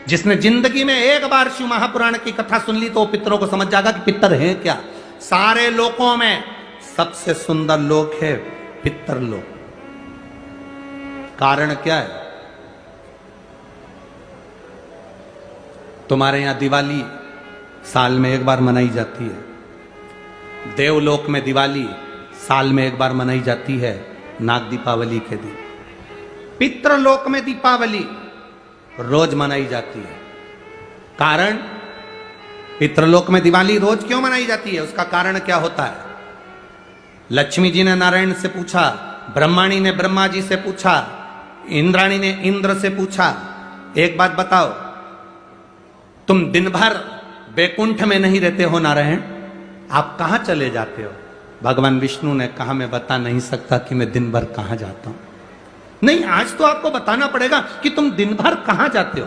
जिसने जिंदगी में एक बार शिव महापुराण की कथा सुन ली तो वो पितरों को समझ जाएगा कि पितर है क्या। सारे लोकों में सबसे सुंदर लोक है पितर लोक। कारण क्या है? तुम्हारे यहां दिवाली साल में एक बार मनाई जाती है, देवलोक में दिवाली साल में एक बार मनाई जाती है, नाग दीपावली के दिन। पितृलोक में दीपावली रोज मनाई जाती है। कारण, पितृलोक में दिवाली रोज क्यों मनाई जाती है, उसका कारण क्या होता है? लक्ष्मी जी ने नारायण से पूछा, ब्रह्माणी ने ब्रह्मा जी से पूछा, इंद्राणी ने इंद्र से पूछा, एक बात बताओ, तुम दिन भर बैकुंठ में नहीं रहते हो नारायण, आप कहां चले जाते हो? भगवान विष्णु ने कहा, मैं बता नहीं सकता कि मैं दिन भर कहां जाता हूं। नहीं, आज तो आपको बताना पड़ेगा कि तुम दिन भर कहां जाते हो,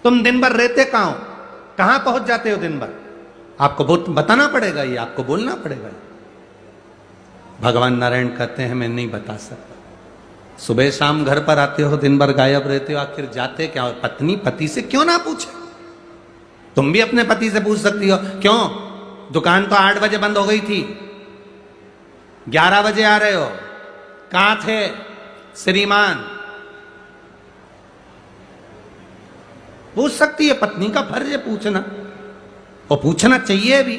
तुम दिन भर रहते कहां हो, कहां पहुंच जाते हो दिन भर, आपको बताना पड़ेगा, ये आपको बोलना पड़ेगा। भगवान नारायण कहते हैं, मैं नहीं बता सकता। सुबह शाम घर पर आते हो, दिन भर गायब रहते हो, आखिर जाते क्या हो? पत्नी पति से क्यों ना पूछे? तुम भी अपने पति से पूछ सकती हो, क्यों दुकान तो 8 बजे बंद हो गई थी, 11 बजे आ रहे हो, कहां थे श्रीमान? पूछ सकती है, पत्नी का फर्ज है पूछना, और पूछना चाहिए भी,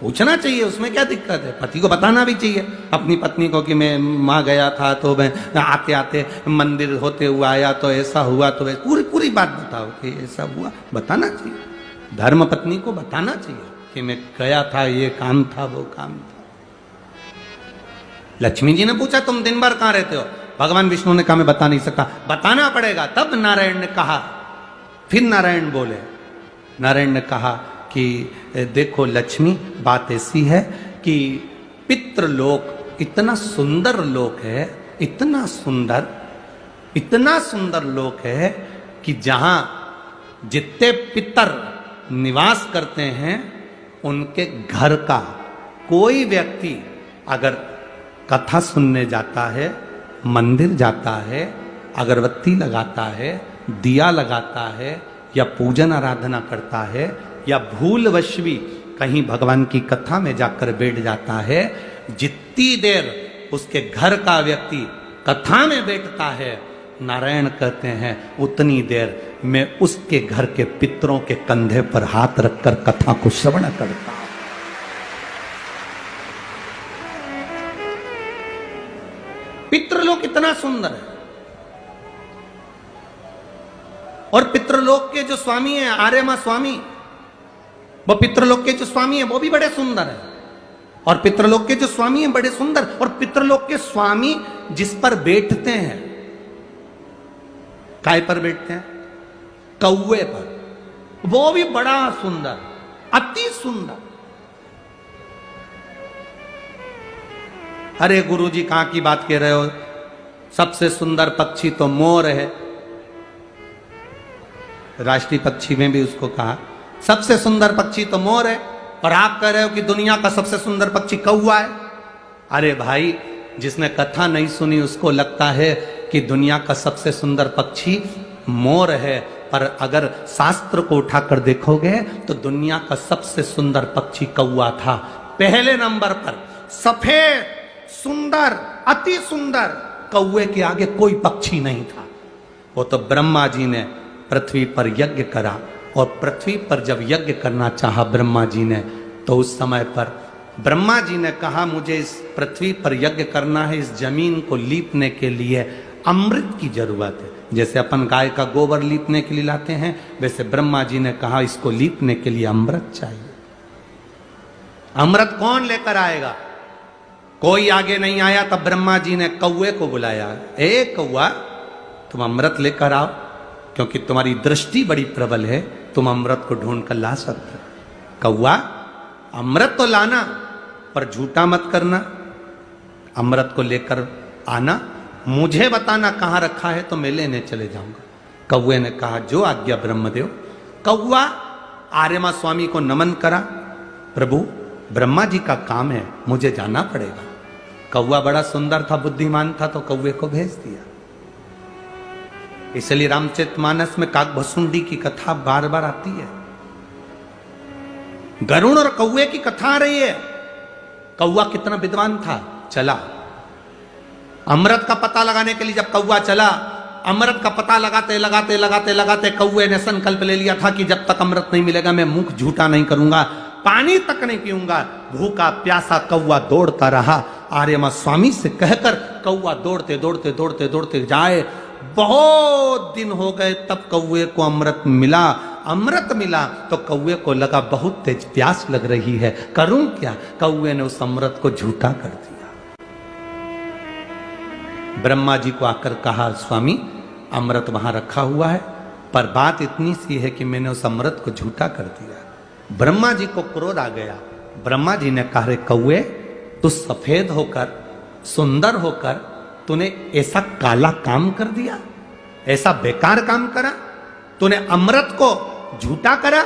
पूछना चाहिए, उसमें क्या दिक्कत है? पति को बताना भी चाहिए अपनी पत्नी को कि मैं मां गया था तो मैं आते आते मंदिर होते हुआ आया तो ऐसा हुआ, तो पूरी पूरी बात बताओ कि ऐसा हुआ, बताना चाहिए। धर्म पत्नी को बताना चाहिए कि मैं गया था, ये काम था, वो काम था। लक्ष्मी जी ने पूछा, तुम दिन भर कहां रहते हो? भगवान विष्णु ने कहा, मैं बता नहीं सकता। बताना पड़ेगा। तब नारायण ने कहा, फिर नारायण बोले, नारायण ने कहा कि देखो लक्ष्मी, बात ऐसी है कि पितृलोक इतना सुंदर लोक है, इतना सुंदर लोक है कि जहां जितने पितर निवास करते हैं उनके घर का कोई व्यक्ति अगर कथा सुनने जाता है, मंदिर जाता है, अगरबत्ती लगाता है, दिया लगाता है, या पूजन आराधना करता है, या भूलवश भी कहीं भगवान की कथा में जाकर बैठ जाता है, जितनी देर उसके घर का व्यक्ति कथा में बैठता है, नारायण कहते हैं उतनी देर मैं उसके घर के पितरों के कंधे पर हाथ रखकर कथा को श्रवण करता हूं। पितृलोक इतना सुंदर है। और पितृलोक के जो स्वामी हैं, आर्यमा स्वामी, वो पितृलोक के जो स्वामी हैं वो भी बड़े सुंदर हैं। और पितृलोक के जो स्वामी हैं बड़े सुंदर, और पितृलोक के स्वामी जिस पर बैठते हैं, काय पर बैठते हैं? कौवे पर, वो भी बड़ा सुंदर, अति सुंदर। अरे गुरुजी कहां की बात कह रहे हो? सबसे सुंदर पक्षी तो मोर है, राष्ट्रीय पक्षी में भी उसको कहा सबसे सुंदर पक्षी तो मोर है, और आप कह रहे हो कि दुनिया का सबसे सुंदर पक्षी कौवा है। अरे भाई, जिसने कथा नहीं सुनी उसको लगता है कि दुनिया का सबसे सुंदर पक्षी मोर है, पर अगर शास्त्र को उठाकर देखोगे तो दुनिया का सबसे सुंदर पक्षी कौवा था। पहले नंबर पर सफेद सुंदर, अति सुंदर कौवे के आगे कोई पक्षी नहीं था। वो तो ब्रह्मा जी ने पृथ्वी पर यज्ञ करा, और पृथ्वी पर जब यज्ञ करना चाहा ब्रह्मा जी ने, तो उस समय पर ब्रह्मा जी ने कहा, मुझे इस पृथ्वी पर यज्ञ करना है, इस जमीन को लीपने के लिए अमृत की जरूरत है। जैसे अपन गाय का गोबर लीपने के लिए लाते हैं, वैसे ब्रह्मा जी ने कहा इसको लीपने के लिए अमृत चाहिए। अमृत कौन लेकर आएगा? कोई आगे नहीं आया। तब ब्रह्मा जी ने कौवे को बुलाया, ए कौवा, तुम अमृत लेकर आओ, क्योंकि तुम्हारी दृष्टि बड़ी प्रबल है, तुम अमृत को ढूंढ कर ला सकते। कौवा, अमृत तो लाना, पर झूठा मत करना, अमृत को लेकर आना, मुझे बताना कहां रखा है तो मैं लेने चले जाऊंगा। कौवे ने कहा, जो आज्ञा ब्रह्मदेव। कौवा आर्यमा स्वामी को नमन करा, प्रभु ब्रह्मा जी का काम है, मुझे जाना पड़ेगा। कौवा बड़ा सुंदर था, बुद्धिमान था, तो कौवे को भेज दिया। इसलिए रामचरितमानस में काकभसुंडी की कथा बार बार आती है। गरुण और कौवे की कथा आ रही है। कौवा कितना विद्वान था, चला अमृत का पता लगाने के लिए। जब कौवा चला, अमृत का पता लगाते लगाते लगाते लगाते कौवे ने संकल्प ले लिया था कि जब तक अमृत नहीं मिलेगा मैं मुख झूठा नहीं करूंगा, पानी तक नहीं पीऊंगा। भूखा प्यासा कौवा दौड़ता रहा। आर्यमा स्वामी से कहकर कौवा दौड़ते दौड़ते दौड़ते दौड़ते जाए। बहुत दिन हो गए, तब कौवे को अमृत मिला। अमृत मिला तो कौवे को लगा बहुत तेज प्यास लग रही है, करूं क्या। कौवे ने उस अमृत को झूठा कर दिया। ब्रह्मा जी को आकर कहा, स्वामी अमृत वहां रखा हुआ है, पर बात इतनी सी है कि मैंने उस अमृत को झूठा कर दिया। ब्रह्मा जी को क्रोध आ गया। ब्रह्मा जी ने कहा, रे कौवे, तू सफेद होकर सुंदर होकर तूने ऐसा काला काम कर दिया, ऐसा बेकार काम करा, तूने अमृत को झूठा करा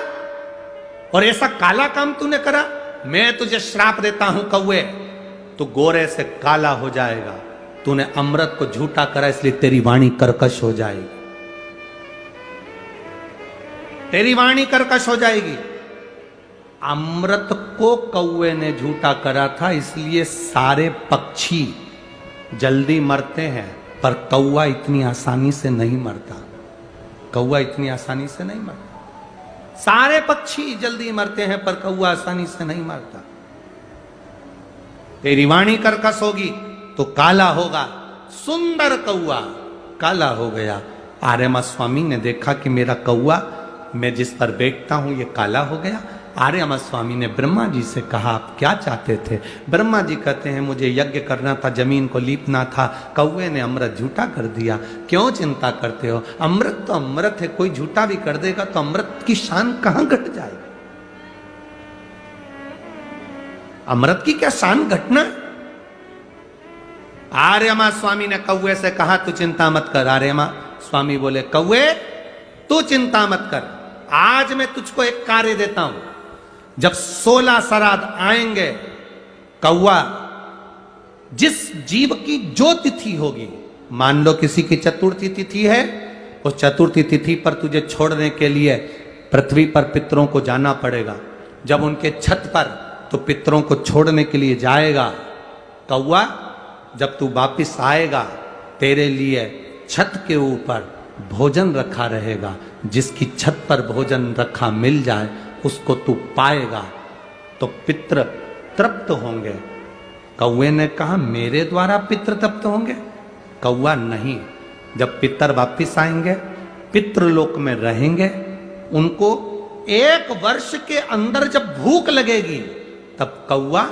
और ऐसा काला काम तूने करा। मैं तुझे श्राप देता हूं कौवे, तू गोरे से काला हो जाएगा। तूने अमृत को झूठा करा, इसलिए तेरी वाणी कर्कश हो जाएगी, तेरी वाणी कर्कश हो जाएगी। अमृत को कौवे ने झूठा करा था, इसलिए सारे पक्षी जल्दी मरते हैं, पर कौवा इतनी आसानी से नहीं मरता। कौवा इतनी आसानी से नहीं मरता। सारे पक्षी जल्दी मरते हैं, पर कौवा आसानी से नहीं मरता। तेरी वाणी कर्कश होगी तो काला होगा। सुंदर कौवा काला हो गया। आर्यमा स्वामी ने देखा कि मेरा कौवा मैं जिस पर बैठता हूं ये काला हो गया। आर्यमा स्वामी ने ब्रह्मा जी से कहा, आप क्या चाहते थे। ब्रह्मा जी कहते हैं, मुझे यज्ञ करना था, जमीन को लीपना था, कौवे ने अमृत झूठा कर दिया। क्यों चिंता करते हो, अमृत तो अमृत है, कोई झूठा भी कर देगा तो अमृत की शान कहां घट जाएगी। अमृत की क्या शान घटना। आर्यमा स्वामी ने कौवे से कहा, तू चिंता मत कर। आर्यमा स्वामी बोले, कौवे तू चिंता मत कर, आज मैं तुझको एक कार्य देता हूं। जब 16 श्राद्ध आएंगे, कौवा जिस जीव की जो तिथि होगी, मान लो किसी की चतुर्थी तिथि है, उस चतुर्थी तिथि पर तुझे छोड़ने के लिए पृथ्वी पर पितरों को जाना पड़ेगा। जब उनके छत पर तो पितरों को छोड़ने के लिए जाएगा, कौवा जब तू वापिस आएगा, तेरे लिए छत के ऊपर भोजन रखा रहेगा। जिसकी छत पर भोजन रखा मिल जाए उसको तू पाएगा तो पितृ तृप्त होंगे। कौवे ने कहा, मेरे द्वारा पितृ तृप्त होंगे। कौवा, नहीं, जब पितर वापिस आएंगे, पितृलोक में रहेंगे, उनको 1 वर्ष के अंदर जब भूख लगेगी, तब कौवा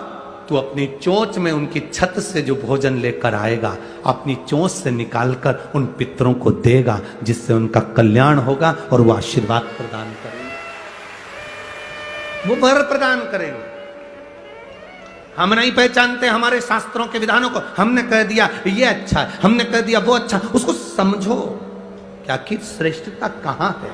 तू अपनी चोंच में उनकी छत से जो भोजन लेकर आएगा, अपनी चोंच से निकालकर उन पितरों को देगा, जिससे उनका कल्याण होगा और वो आशीर्वाद प्रदान करेंगे, वो वर प्रदान करेंगे। हम नहीं पहचानते हमारे शास्त्रों के विधानों को। हमने कह दिया ये अच्छा है, हमने कह दिया वो अच्छा, उसको समझो कि आखिर श्रेष्ठता कहां है।